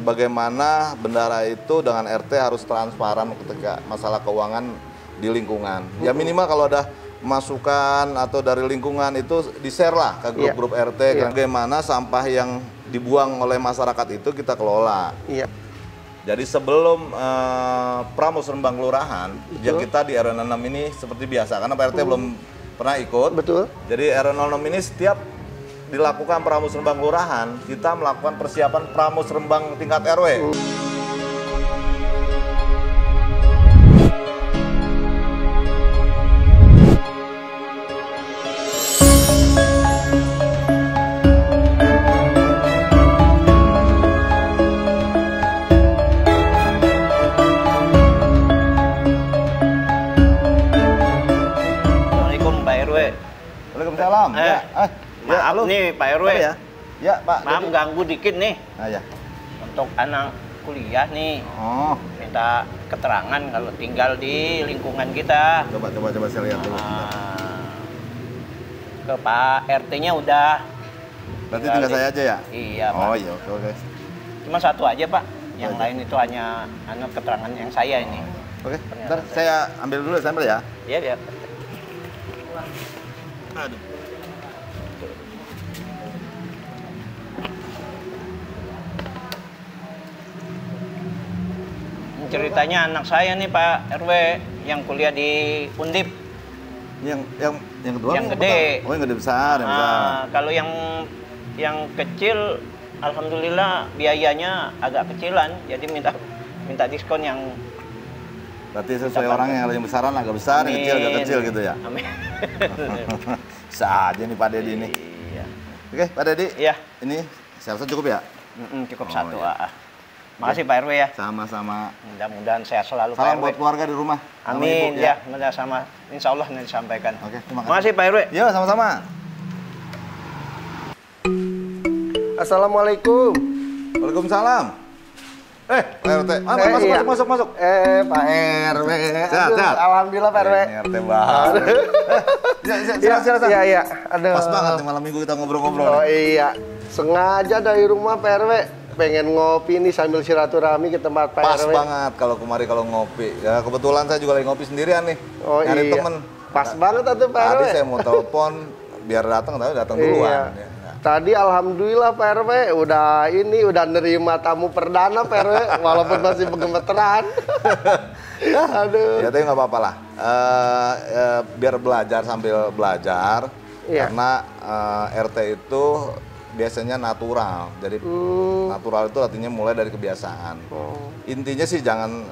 Bagaimana bendahara itu dengan RT harus transparan ketika masalah keuangan di lingkungan. Ya minimal kalau ada masukan atau dari lingkungan itu di-share lah ke grup-grup RT. Bagaimana sampah yang dibuang oleh masyarakat itu kita kelola. Jadi sebelum Pramusrembang Kelurahan, yang kita di RW 06 ini seperti biasa, karena Pak RT belum pernah ikut. Betul. Jadi RW 06 ini setiap dilakukan Pramusrembang Kelurahan, kita melakukan persiapan Pramusrembang tingkat RW. Assalamualaikum Pak RW. Waalaikumsalam. Maaf nih Pak RW. Ya Pak. Maaf ganggu dikit nih. Ya. Untuk anak kuliah nih. Oh. Minta keterangan kalau tinggal di lingkungan kita. Coba saya lihat dulu. Ke Pak RT-nya udah. Berarti tinggal saya aja ya? Iya Pak. Oh iya, oke. Cuma satu aja Pak. Yang lain itu hanya keterangan yang saya ini. Oke, bentar saya ambil dulu sampel ya. Iya. Aduh. Ceritanya anak saya nih Pak RW yang kuliah di Undip. Yang kedua Yang gede. Oh, yang gede besar, yang besar. Kalau yang kecil, alhamdulillah biayanya agak kecilan, jadi minta diskon yang. Berarti sesuai orang yang lebih besaran agak besar, yang kecil agak kecil gitu ya. Amin. Bisa aja nih Pak Dedi ini. Iya. Oke, Pak Dedi. Iya. Ini saya rasa cukup ya? Cukup Oh, satu. iya. Makasih Pak RW ya. Sama-sama. Mudah-mudahan sehat selalu Salam Pak RW. buat keluarga di rumah. Amin Ibu, ya. Sama insya Allah nanti disampaikan. Oke, terima kasih. Makasih Pak RW. Iya, sama-sama. Assalamualaikum. Waalaikumsalam. Pak RT. Masuk. Pak RW. Sehat. Alhamdulillah Pak RW. Ini RT baru. Silakan. Iya. Aduh. Pas banget nih malam minggu kita ngobrol-ngobrol. Oh iya. Sengaja dari rumah Pak RW. Pengen ngopi nih sambil silaturahmi ke tempat Pak Pas RW. banget kalau ngopi. Ya kebetulan saya juga lagi ngopi sendirian nih. Oh Nyari iya. temen. Pas banget tuh Pak RW. Tadi saya mau telepon biar datang, tapi datang duluan. Iya. Ya. Tadi alhamdulillah Pak RW udah nerima tamu perdana Pak RW walaupun masih bergemeteran. Aduh. Ya tapi nggak apa-apa lah. Biar belajar sambil belajar. Iya. Karena RT itu biasanya natural. Jadi natural itu artinya mulai dari kebiasaan. Intinya sih jangan,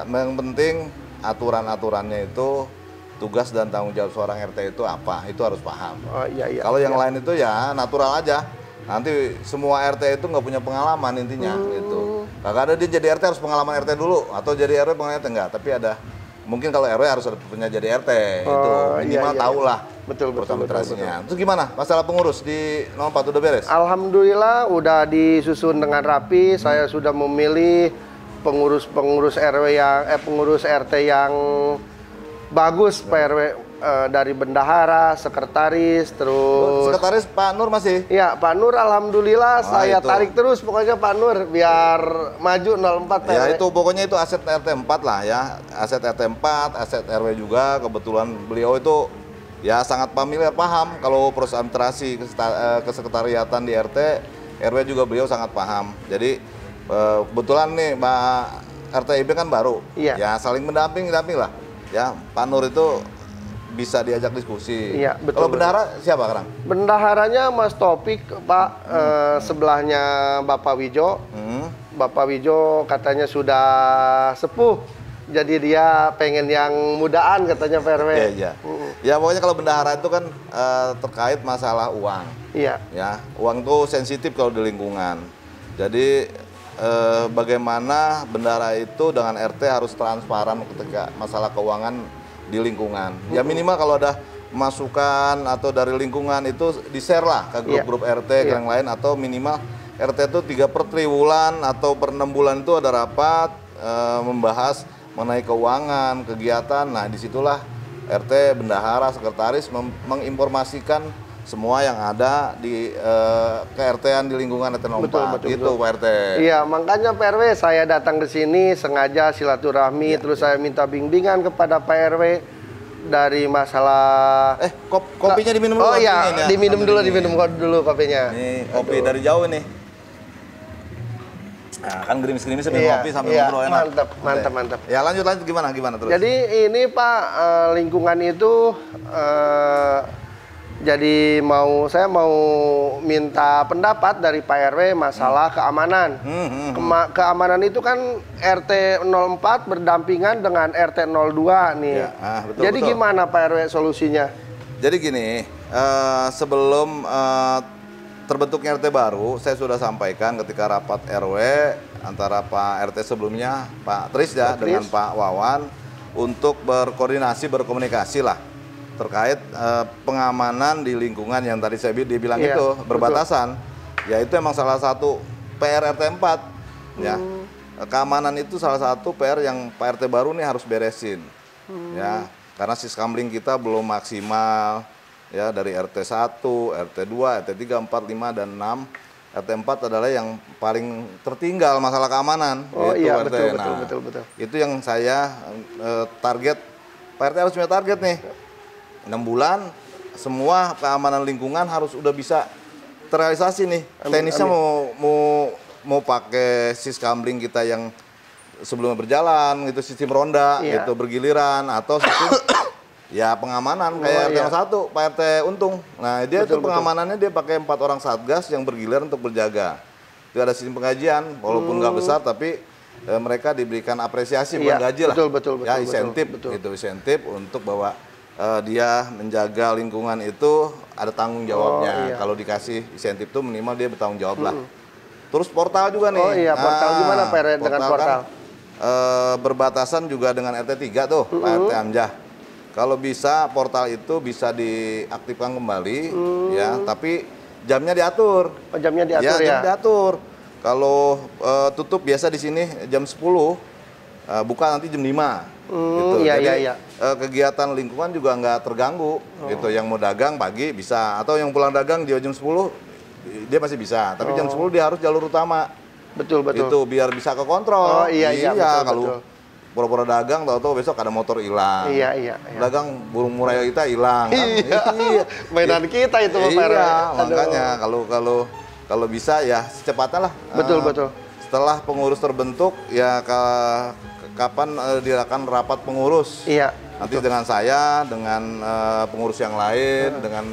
yang penting aturan-aturannya itu tugas dan tanggung jawab seorang RT itu apa, itu harus paham. Oh iya. Kalau yang lain itu ya natural aja. Nanti semua RT itu nggak punya pengalaman intinya gitu. Kagak ada dia jadi RT harus pengalaman RT dulu atau jadi RW pengalaman RT enggak. Tapi ada mungkin kalau RW harus ada punya jadi RT itu minimal tahu lah. Betul. Terus gimana masalah pengurus di 04 udah beres? Alhamdulillah udah disusun dengan rapi. Saya sudah memilih pengurus RW pengurus RT yang bagus Pak RW, dari bendahara, sekretaris, terus Sekretaris Pak Nur masih? Ya Pak Nur alhamdulillah saya itu. tarik terus pokoknya Pak Nur biar maju 04 Pak Ya RW. itu pokoknya itu aset RT 4 lah ya. Aset RT 4, aset RW juga. Kebetulan beliau itu ya sangat familiar, paham kalau proses administrasi kesekretariatan di RT RW juga beliau sangat paham. Jadi kebetulan nih Pak RT IB kan baru. Iya. Ya saling mendamping lah. Ya, Pak Nur itu bisa diajak diskusi. Iya, betul. Kalau bendahara siapa sekarang? Bendaharanya Mas Topik Pak, sebelahnya Bapak Wijo. Bapak Wijo katanya sudah sepuh. Jadi dia pengen yang mudaan katanya Pak RW. Iya. Ya pokoknya kalau bendahara itu kan terkait masalah uang. Iya. Ya, uang itu sensitif kalau di lingkungan. Jadi bagaimana bendahara itu dengan RT harus transparan ketika masalah keuangan di lingkungan. Ya minimal kalau ada masukan atau dari lingkungan itu di-share lah ke grup-grup RT ke yang lain, atau minimal RT itu 3 per triwulan atau per 6 bulan itu ada rapat membahas mengenai keuangan, kegiatan. Nah disitulah RT, bendahara, sekretaris menginformasikan semua yang ada di ke-RT-an di lingkungan RT 04. Betul, Itu Pak RT. Iya, makanya Pak RW saya datang ke sini sengaja silaturahmi, terus saya minta bimbingan kepada Pak RW dari masalah Kopinya diminum dulu. Oh iya, ya. diminum dulu kopinya. Ini kopi dari jauh nih. Nah, kan gerimis-gerimis sambil kopi sambil ngobrol enak. Mantap. Ya lanjut gimana terus? Jadi ini Pak, lingkungan itu jadi saya mau minta pendapat dari Pak RW masalah keamanan. Keamanan itu kan RT 04 berdampingan dengan RT 02 nih. Ya, betul, jadi gimana Pak RW solusinya? Jadi gini, sebelum terbentuknya RT baru, saya sudah sampaikan ketika rapat RW antara Pak RT sebelumnya, Pak Tris ya, dengan Pak Wawan, untuk berkomunikasi lah terkait pengamanan di lingkungan yang tadi saya dibilang itu berbatasan. Ya itu emang salah satu PR RT 4 ya. Keamanan itu salah satu PR yang Pak RT baru nih harus beresin. Ya, karena siskamling kita belum maksimal ya, dari RT 1, RT 2, RT 3, 4, 5 dan 6. RT 4 adalah yang paling tertinggal masalah keamanan. Oh gitu, iya, RT. betul. Itu yang saya target, Pak RT harus punya target nih. 6 bulan semua keamanan lingkungan harus udah bisa terrealisasi nih. Teknisnya mau pakai siskamling kita yang sebelumnya berjalan gitu, sistem ronda gitu bergiliran, atau sistem ya pengamanan kayak RT 1 Pak RT Untung. Nah, dia itu pengamanannya dia pakai 4 orang satgas yang bergilir untuk berjaga. Itu ada sistem pengajian walaupun nggak besar, tapi mereka diberikan apresiasi bukan gaji lah. Betul. Ya insentif itu insentif untuk bahwa dia menjaga lingkungan itu ada tanggung jawabnya. Kalau dikasih insentif itu minimal dia bertanggung jawab lah. Terus portal juga nih. Oh iya, portal gimana Pak RW dengan portal? Kan, berbatasan juga dengan RT 3 tuh, Pak RT Amjah. Kalau bisa portal itu bisa diaktifkan kembali ya, tapi jamnya diatur. Oh, jamnya diatur ya. Jam diatur. Kalau tutup biasa di sini jam 10, buka nanti jam 5. Gitu. Jadi kegiatan lingkungan juga nggak terganggu gitu. Yang mau dagang pagi bisa, atau yang pulang dagang dia jam 10 dia masih bisa, tapi jam 10 dia harus jalur utama. Betul. Itu biar bisa ke kontrol. Oh iya, kalau pura-pura dagang tahu-tahu besok ada motor hilang. Iya. Dagang burung murai kita hilang kan. Iya. Mainan kita itu Pak RW. Iya, makanya kalau bisa ya secepatnya lah. Betul. Setelah pengurus terbentuk ya kapan dilakukan rapat pengurus. Iya. Nanti dengan saya, dengan pengurus yang lain, dengan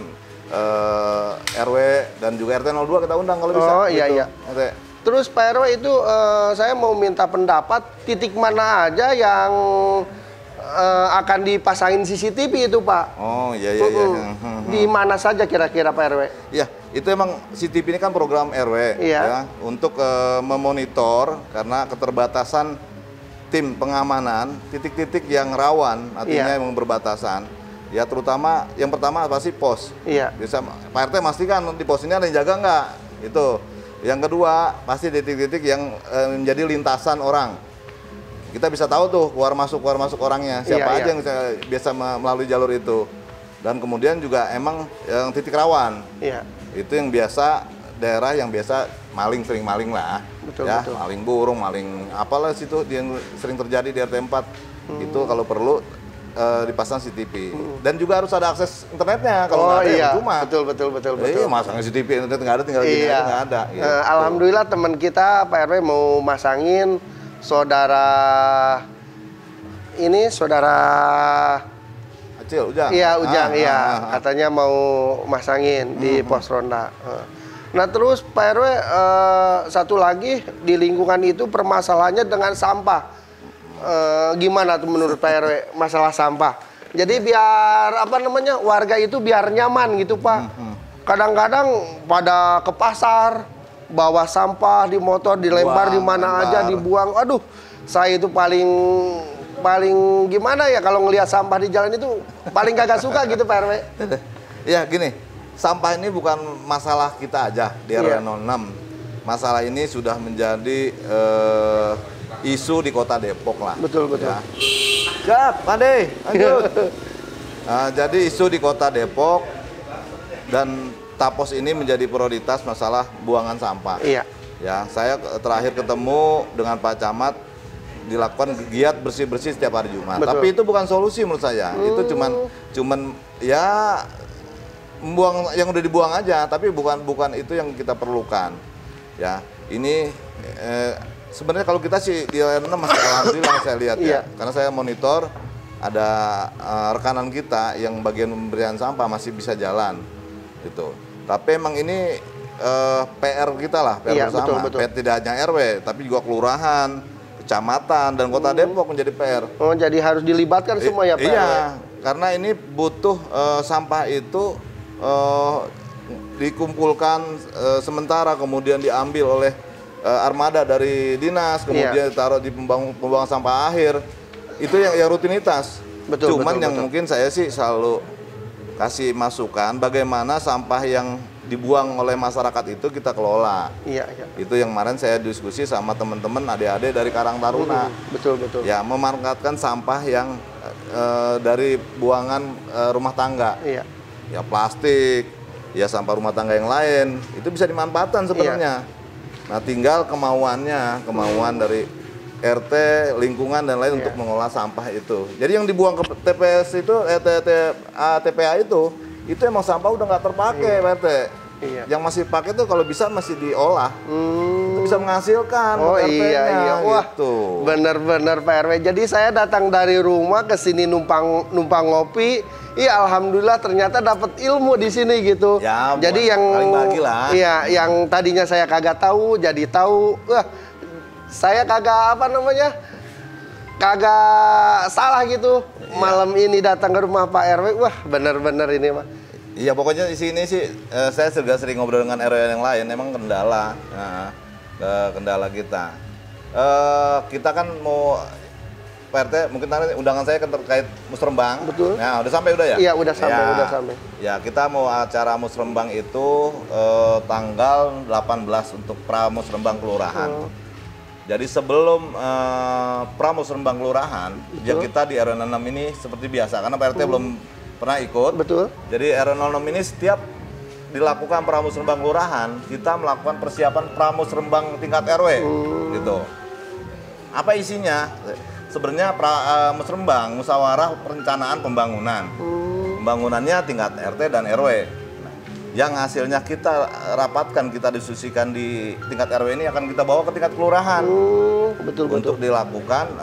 RW dan juga RT 02 kita undang kalau bisa. Oh iya. Gitu. Terus Pak RW itu saya mau minta pendapat titik mana aja yang akan dipasangin CCTV itu Pak. Oh iya. Di mana saja kira-kira Pak RW? Iya, itu emang CCTV ini kan program RW ya, untuk memonitor karena keterbatasan tim pengamanan titik-titik yang rawan, artinya yang berbatasan. Ya terutama yang pertama pasti pos. Iya. Bisa Pak RT pastikan di pos ini ada yang jaga nggak? Itu. Yang kedua pasti titik-titik yang menjadi lintasan orang. Kita bisa tahu tuh keluar masuk orangnya siapa aja yang biasa melalui jalur itu. Dan kemudian juga emang yang titik rawan. Iya. Itu yang biasa daerah yang biasa sering maling lah. Betul. Maling burung, maling apalah situ yang sering terjadi di RT 4. Itu kalau perlu dipasang CCTV. Dan juga harus ada akses internetnya. Kalau nggak ada cuma. Betul. Masang CCTV internet nggak ada, tinggal gini aja nggak ada. Gitu. Alhamdulillah teman kita Pak RW mau masangin saudara Acil, Ujang. Iya, Ujang, katanya mau masangin di pos ronda. Nah terus Pak RW satu lagi di lingkungan itu permasalahannya dengan sampah. Gimana tuh menurut Pak RW masalah sampah? Jadi biar warga itu biar nyaman gitu Pak. Kadang-kadang pada ke pasar bawa sampah di motor dilempar di mana aja dibuang. Aduh, saya itu paling gimana ya kalau ngelihat sampah di jalan itu paling kagak suka gitu Pak RW. Ya gini, sampah ini bukan masalah kita aja di RW 06. Masalah ini sudah menjadi isu di kota Depok lah. Betul. Ya. Siap, Pandai, lanjut. Jadi isu di kota Depok dan Tapos ini menjadi prioritas masalah buangan sampah. Iya. Ya, saya terakhir ketemu dengan Pak Camat dilakukan giat bersih-bersih setiap hari Jumat. Betul. Tapi itu bukan solusi menurut saya. Itu cuman ya membuang yang udah dibuang aja, tapi bukan itu yang kita perlukan. Ya, ini sebenarnya kalau kita sih di LN6 masih alhamdulillah saya lihat ya. Karena saya monitor ada rekanan kita yang bagian pemberian sampah masih bisa jalan gitu. Tapi emang ini PR kita lah, PR bersama. Betul. PR tidak hanya RW, tapi juga kelurahan, kecamatan, dan kota Depok menjadi PR. Oh, jadi harus dilibatkan semua ya Pak? Iya, karena ini butuh sampah itu dikumpulkan sementara, kemudian diambil oleh armada dari dinas, kemudian ditaruh di pembuangan sampah akhir. Itu yang rutinitas. Cuman yang mungkin saya sih selalu kasih masukan bagaimana sampah yang dibuang oleh masyarakat itu kita kelola. Iya. Itu yang kemarin saya diskusi sama teman-teman adik-adik dari Karang Taruna. Betul. Ya, memanfaatkan sampah yang dari buangan rumah tangga. Iya. Ya, plastik, ya sampah rumah tangga yang lain, itu bisa dimanfaatkan sebenarnya. Nah, tinggal kemauan dari RT, lingkungan dan lain untuk mengolah sampah itu. Jadi yang dibuang ke TPS itu, TPA itu emang sampah udah nggak terpakai, Pak RT. Iya. Yang masih pakai tuh kalau bisa masih diolah, itu bisa menghasilkan. Oh iya. Wah, gitu. Bener-bener Pak RW. Jadi saya datang dari rumah ke sini numpang ngopi. Iya, alhamdulillah ternyata dapat ilmu di sini gitu. Ya, jadi yang yang tadinya saya kagak tahu jadi tahu. Wah, saya kagak salah gitu. Malam ini datang ke rumah Pak RW. Wah, bener-bener ini Pak. Iya, pokoknya di sini sih saya juga sering ngobrol dengan RW yang lain. Emang kendala, kendala kita. Kita kan mau Pak RT, mungkin nanti undangan saya terkait Musrembang. Betul. Nah, udah sampai udah ya? Iya, udah sampai. Ya, kita mau acara Musrembang itu tanggal 18 untuk Pramusrembang Kelurahan. Jadi sebelum Pramusrembang Kelurahan, ya kita di RW 06 ini seperti biasa, karena Pak RT belum pernah ikut. Betul. Jadi RW 06 ini setiap dilakukan Pramusrembang Kelurahan, kita melakukan persiapan Pramusrembang tingkat RW. Gitu. Apa isinya? Sebenarnya Musrembang, musyawarah perencanaan pembangunan. Pembangunannya tingkat RT dan RW. Yang hasilnya kita rapatkan, kita diskusikan di tingkat RW ini akan kita bawa ke tingkat kelurahan. Betul. Untuk dilakukan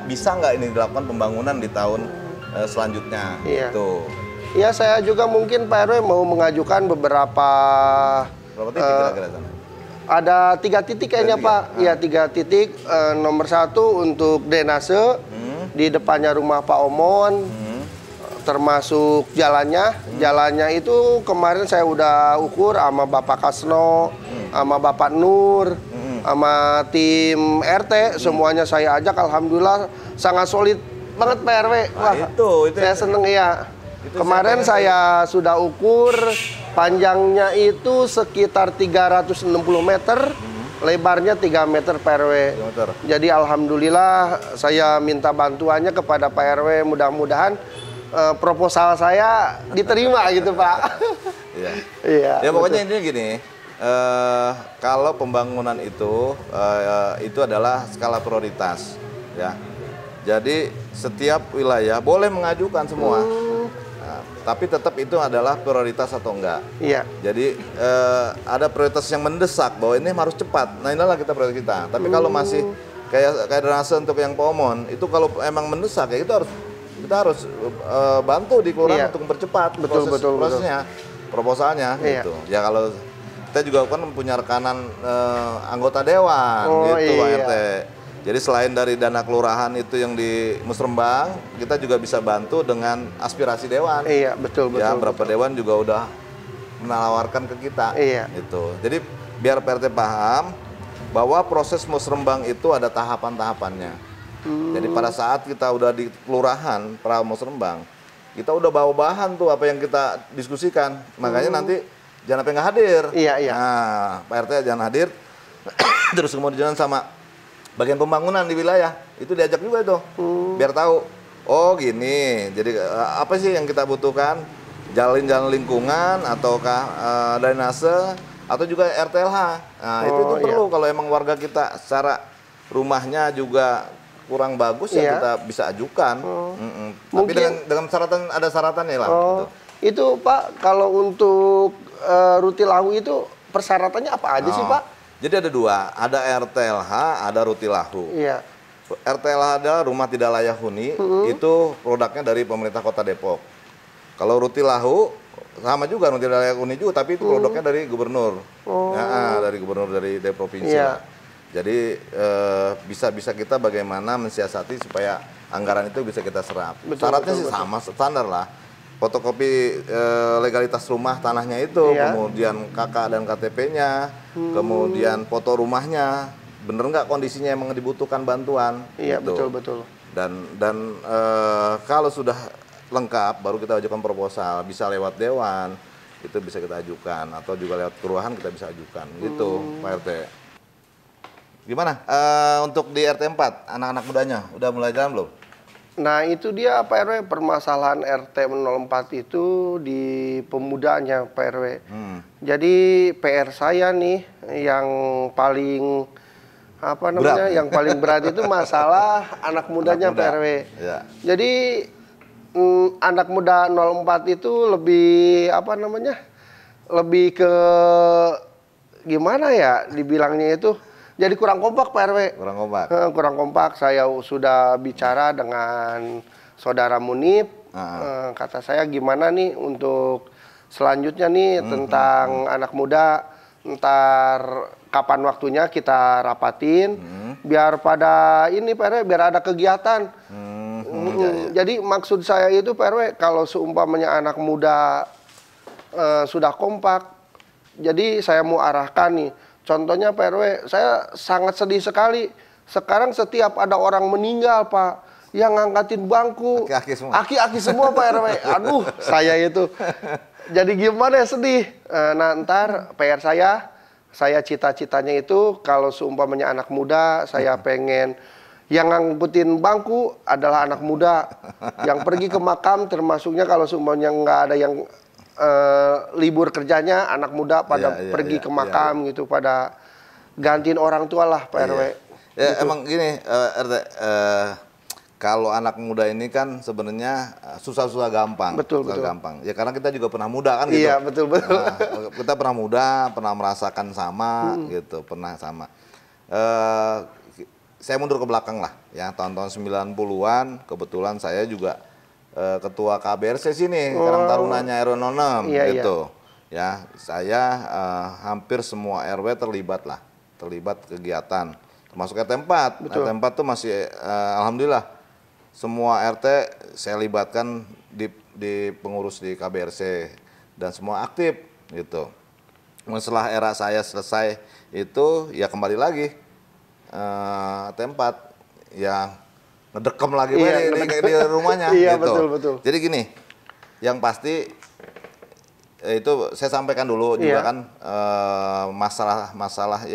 bisa nggak ini dilakukan pembangunan di tahun selanjutnya. Gitu. Iya, saya juga mungkin Pak RW mau mengajukan beberapa titik kira-kira sana? Ada 3 titik kayaknya Pak. Iya, 3 titik. Nomor 1 untuk drainase di depannya rumah Pak Omon. Termasuk jalannya. Jalannya itu kemarin saya udah ukur sama Bapak Kasno, sama Bapak Nur, sama tim RT, semuanya saya ajak. Alhamdulillah sangat solid banget Pak RW. Wah, itu saya seneng ya. Kemarin saya sudah ukur panjangnya itu sekitar 360 meter, lebarnya 3 meter Pak RW. Jadi alhamdulillah saya minta bantuannya kepada Pak RW, mudah-mudahan proposal saya diterima gitu Pak. Iya. Ya pokoknya intinya gini, kalau pembangunan itu adalah skala prioritas, ya. Jadi setiap wilayah boleh mengajukan semua, tapi tetap itu adalah prioritas atau enggak. Iya. Jadi ada prioritas yang mendesak bahwa ini harus cepat. Nah inilah kita prioritas kita. Tapi kalau masih kayak drainase untuk yang Pomon itu kalau emang mendesak ya kita harus bantu di kelurahan untuk mempercepat prosesnya, proposalnya gitu. Ya kalau kita juga kan punya rekanan anggota dewan gitu Pak RT. Jadi selain dari dana kelurahan itu yang di Musrembang, kita juga bisa bantu dengan aspirasi dewan. Iya, betul. Ya, berapa dewan juga udah menawarkan ke kita. Iya. Gitu. Jadi biar Pak RT paham bahwa proses Musrembang itu ada tahapan-tahapannya. Jadi pada saat kita udah di kelurahan Pramusrembang, kita udah bawa bahan tuh apa yang kita diskusikan. Makanya nanti jangan sampai nggak hadir. Iya. Nah, Pak RT jangan hadir. Terus kemudian sama bagian pembangunan di wilayah itu diajak juga itu, biar tahu. Oh gini. Jadi apa sih yang kita butuhkan? jalan lingkungan ataukah drainase atau juga RTLH. Nah, itu perlu kalau emang warga kita secara rumahnya juga kurang bagus ya kita bisa ajukan. Tapi dengan syaratan, ada syaratannya lah. Gitu. Itu Pak, kalau untuk rutilahu itu persyaratannya apa aja sih Pak? Jadi ada dua, ada RTLH, ada rutilahu. Iya. RTLH adalah rumah tidak layak huni, itu produknya dari pemerintah Kota Depok. Kalau rutilahu sama juga rumah tidak layak huni juga, tapi itu produknya dari gubernur. Ya, dari gubernur dari provinsi. Lah. Jadi bisa kita bagaimana mensiasati supaya anggaran itu bisa kita serap. Syaratnya sih sama, standar lah. Fotokopi legalitas rumah tanahnya itu, kemudian KK dan KTP-nya, kemudian foto rumahnya, bener nggak kondisinya emang dibutuhkan bantuan. Iya, gitu. betul. Dan kalau sudah lengkap, baru kita ajukan proposal, bisa lewat dewan, itu bisa kita ajukan, atau juga lewat kelurahan kita bisa ajukan, gitu Pak RT. Gimana untuk di RT 4, anak-anak mudanya, udah mulai jalan belum? Nah itu dia Pak RW, permasalahan RT 04 itu di pemudanya Pak RW. Jadi PR saya nih yang paling berat. Yang paling berat itu masalah anak mudanya Pak RW. Ya. Jadi anak muda 04 itu lebih lebih ke gimana ya dibilangnya itu. Jadi kurang kompak Pak RW. Kurang kompak. Saya sudah bicara dengan saudara Munib. Kata saya gimana nih untuk selanjutnya nih tentang anak muda. Ntar kapan waktunya kita rapatin. Biar pada ini Pak RW, biar ada kegiatan. Jadi maksud saya itu Pak RW, kalau seumpamanya anak muda sudah kompak. Jadi saya mau arahkan nih. Contohnya Pak RW, saya sangat sedih sekali. Sekarang setiap ada orang meninggal Pak, yang ngangkatin bangku. Aki-aki semua Pak RW. Aduh, saya itu. Jadi gimana ya, sedih. Nah ntar PR saya cita-citanya itu kalau seumpamanya anak muda, saya pengen yang ngangkutin bangku adalah anak muda. Yang pergi ke makam termasuknya kalau seumpamanya nggak ada yang libur kerjanya, anak muda pada pergi ke makam gitu, pada gantiin orang tua lah Pak RW. Ya gitu. Emang gini RT, kalau anak muda ini kan sebenarnya susah-susah gampang. Betul. Gampang. Ya karena kita juga pernah muda kan gitu. Iya, betul. Nah, kita pernah muda, pernah merasakan sama gitu, pernah sama. Saya mundur ke belakang lah ya, tahun-tahun 90-an kebetulan saya juga ketua KBRC sini, Karang Tarunanya RW 06 gitu. Ya, saya hampir semua RW terlibat kegiatan. Termasuk RT 4. RT 4 tuh masih alhamdulillah semua RT saya libatkan di pengurus di KBRC dan semua aktif gitu. Setelah era saya selesai itu ya kembali lagi RT 4 yang ngedekem lagi di rumahnya gitu. Betul. Jadi gini, yang pasti itu saya sampaikan dulu juga kan masalah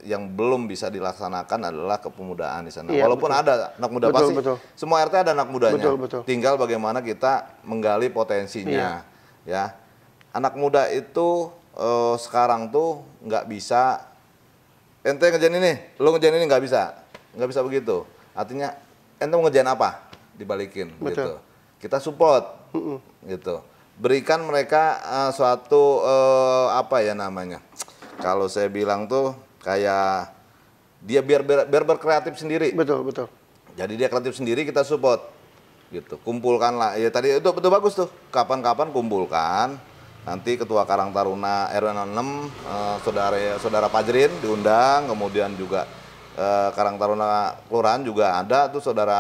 yang belum bisa dilaksanakan adalah kepemudaan di sana. Walaupun ada anak muda pasti semua RT ada anak mudanya. Tinggal bagaimana kita menggali potensinya. Ya. Anak muda itu sekarang tuh nggak bisa ente ngerjain ini, lu ngerjain ini nggak bisa begitu. Artinya ente mau ngerjain apa? Dibalikin gitu. Kita support gitu. Berikan mereka suatu apa ya namanya? Kalau saya bilang tuh kayak dia biar berkreatif sendiri. Betul. Jadi dia kreatif sendiri, kita support gitu. Kumpulkanlah. Ya tadi itu betul bagus tuh. Kapan-kapan kumpulkan. Nanti Ketua Karang Taruna RW 06 saudara Pajrin diundang, kemudian juga Karang Taruna Kelurahan juga ada tuh saudara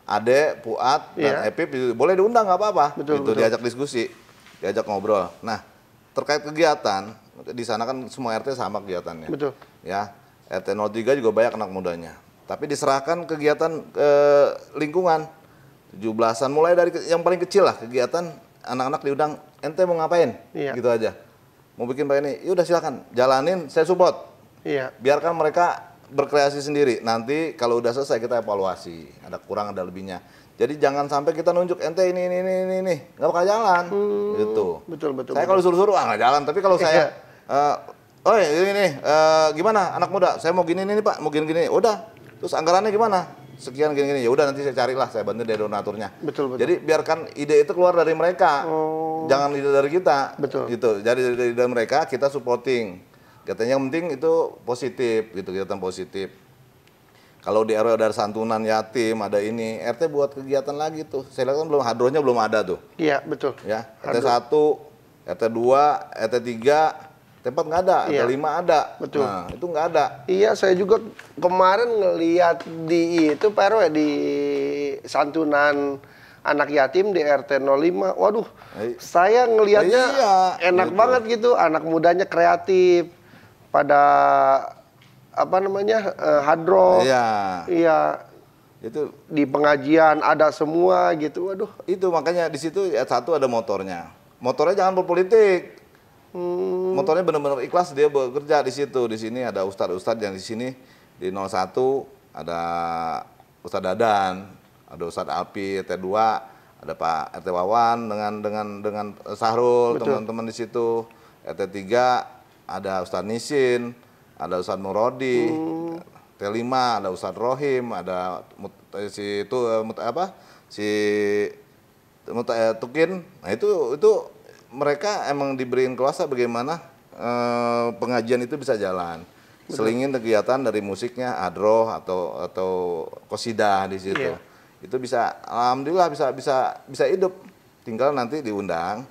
Ade, Puat, dan Epip boleh diundang nggak apa-apa. Betul. Diajak diskusi, diajak ngobrol. Nah terkait kegiatan di sana kan semua RT sama kegiatannya. Betul. Ya RT 03 juga banyak anak mudanya. Tapi diserahkan kegiatan lingkungan 17-an mulai dari yang paling kecil lah kegiatan anak-anak diundang. Ente mau ngapain? Gitu aja. Mau bikin apa ini? Yaudah silakan jalanin, saya support. Biarkan mereka berkreasi sendiri. Nanti kalau udah selesai kita evaluasi, ada kurang ada lebihnya. Jadi jangan sampai kita nunjuk ente ini, nggak bakal jalan, gitu. Betul, betul. Saya kalau suruh-suruh nggak jalan, tapi kalau saya, oh ini, gimana anak muda? Saya mau gini nih Pak, mau gini, udah. Terus anggarannya gimana? Sekian gini, ya udah nanti saya carilah, saya bantu dari donaturnya. Betul. Jadi biarkan ide itu keluar dari mereka, jangan ide dari kita. Betul. Gitu. Jadi dari mereka kita supporting. Katanya yang penting itu positif, gitu, kegiatan positif. Kalau di RW ada santunan yatim, ada ini, RT buat kegiatan lagi tuh. Saya lihat kan belum hadrohnya belum ada tuh. Iya, betul. Ya, RT 1, RT 2, RT 3, RT 4 nggak ada, RT 5 ada. Betul. Nah, itu nggak ada. Iya, saya juga kemarin ngelihat di itu Pak RW di santunan anak yatim di RT 05. Waduh, saya ngelihatnya enak banget gitu, anak mudanya kreatif pada hadroh. Iya. Itu di pengajian ada semua gitu. Waduh. Itu makanya di situ ya satu ada motornya. Motornya jangan berpolitik. Motornya benar-benar ikhlas dia bekerja di situ. Di sini ada ustadz yang di sini di 01 ada Ustadz Dadan, ada Ustadz Alpi, RT 2 ada Pak RT Wawan dengan Sahrul, teman-teman di situ. RT 3 ada Ustadz Nisin, ada Ustadz Murodi, T5 ada Ustadz Rohim, ada Tukin. Nah itu mereka emang diberiin kuasa bagaimana pengajian itu bisa jalan. Selingin kegiatan dari musiknya hadroh atau qosidah di situ. Itu bisa alhamdulillah bisa hidup. Tinggal nanti diundang.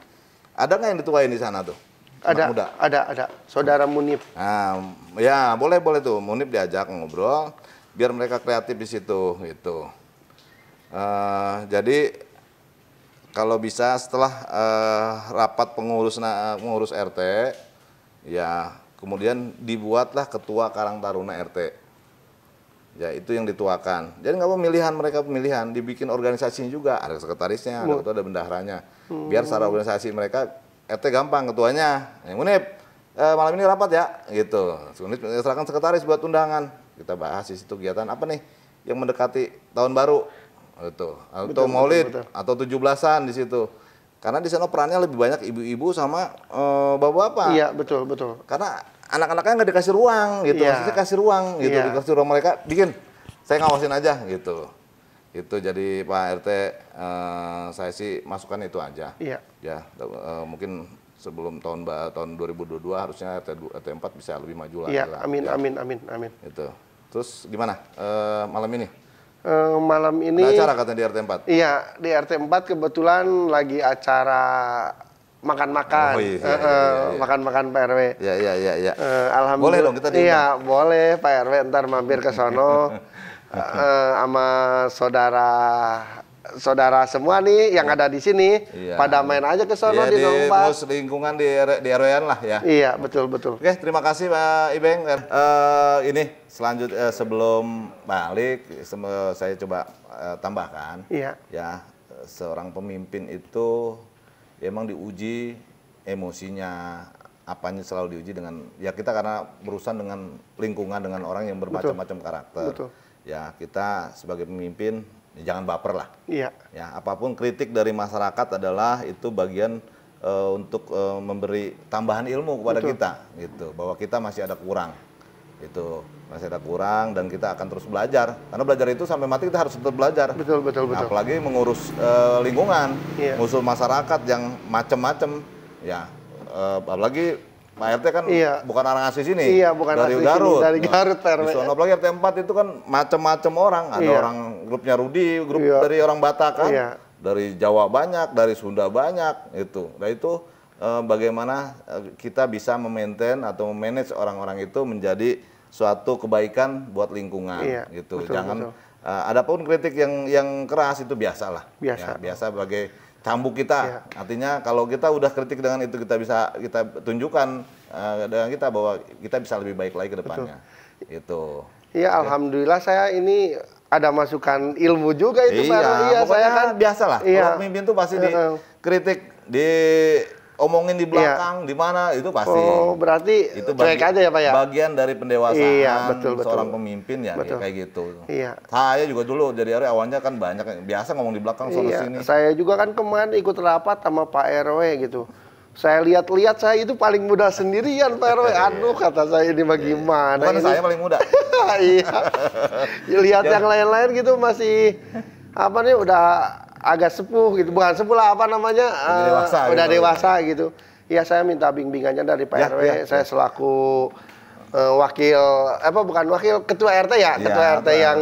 Ada nggak yang dituain di sana tuh? Ada. Saudara Munib. Nah, ya boleh tuh Munib diajak ngobrol biar mereka kreatif di situ gitu. Jadi kalau bisa setelah rapat pengurus RT, ya kemudian dibuatlah ketua Karang Taruna RT. Ya itu yang dituakan. Jadi nggak pemilihan mereka dibikin organisasinya juga, ada sekretarisnya, ada ketua, ada bendaharanya. Biar secara organisasi mereka RT gampang ketuanya. Munib, malam ini rapat ya, gitu. Munib serahkan sekretaris buat undangan. Kita bahas di situ kegiatan apa nih yang mendekati tahun baru, gitu. Atau Maulid, atau 17-an di situ. Karena di sana perannya lebih banyak ibu-ibu sama bapak-bapak. Iya, betul. Karena anak-anaknya nggak dikasih ruang, gitu. Maksudnya kasih ruang, gitu. Dikasih ruang mereka, bikin. Saya ngawasin aja, gitu. Itu jadi Pak RT, saya sih masukan itu aja. Iya. Ya, mungkin sebelum tahun 2022 harusnya RT 4 bisa lebih maju lah. Iya, amin. Itu. Terus gimana malam ini? Malam ini ada acara katanya di RT 4? Iya, di RT 4 kebetulan lagi acara makan-makan. Oh, iya. Makan-makan Pak RW. Iya. Alhamdulillah. Boleh dong kita diundang. Iya, boleh Pak RW ntar mampir ke sono sama saudara semua nih yang ada di sini. Pada main aja ke sono di Nomba. Terus lingkungan di RW-an lah ya. Iya, betul. Oke, terima kasih Pak Ibeng. Ini selanjutnya sebelum balik saya coba tambahkan. Iya. Ya, seorang pemimpin itu emang diuji emosinya, apanya selalu diuji dengan ya kita karena berurusan dengan lingkungan, dengan orang yang bermacam-macam karakter. Betul. Ya, kita sebagai pemimpin ya jangan baper lah. Iya. Ya, apapun kritik dari masyarakat adalah itu bagian untuk memberi tambahan ilmu kepada kita, gitu. Bahwa kita masih ada kurang, gitu. Masih ada kurang dan kita akan terus belajar. Karena belajar itu sampai mati kita harus tetap belajar. Betul. Nah, apalagi mengurus lingkungan, ngurus masyarakat yang macam-macam, ya. Apalagi Pak RT kan bukan orang asli sini. Iya, bukan dari asli Garut. sini, dari Garut Pak RW. Di sono apalagi RT 4 itu kan macam-macam orang. Ada orang grupnya Rudi, grup dari orang Batak kan. Dari Jawa banyak, dari Sunda banyak itu. Nah itu bagaimana kita bisa memaintain atau memanage orang-orang itu menjadi suatu kebaikan buat lingkungan gitu. Jangan adapun kritik yang keras itu biasalah. Biasa sebagai cambuk kita. Artinya kalau kita udah kritik dengan itu kita tunjukkan dengan kita bahwa kita bisa lebih baik lagi ke depannya. Gitu. Iya, alhamdulillah saya ini ada masukan ilmu juga itu Pak. Iya, saya kan biasalah. Kalau pemimpin tuh pasti dikritik, omongin di belakang, di mana itu pasti. Oh, berarti itu cuek aja ya Pak ya? Bagian dari pendewasaan Iya, betul. seorang pemimpin ya, kayak gitu. Iya. Saya juga dulu jadi RW awalnya kan banyak biasa ngomong di belakang sono Iya, sini. saya juga kan kemarin ikut rapat sama Pak RW gitu. Saya lihat-lihat saya itu paling muda sendirian Pak RW. Aduh, kata saya ini bagaimana Bukan ini? saya paling muda. Iya. Lihat yang lain-lain gitu masih apa nih udah agak sepuh gitu. Bukan sepuh lah apa namanya? Udah dewasa gitu. Ya saya minta bimbingannya dari Pak RW. Saya selaku wakil bukan wakil ketua RT ya, ketua RT yang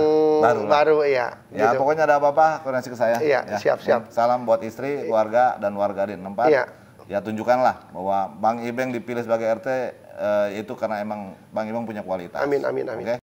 baru ya. Ya gitu. pokoknya ada apa-apa koordinasi ke saya. Iya, siap-siap. Salam buat istri, keluarga dan warga di tempat. Iya. Ya tunjukkanlah bahwa Bang Ibeng dipilih sebagai RT itu karena emang Bang Ibeng punya kualitas. Amin. Oke?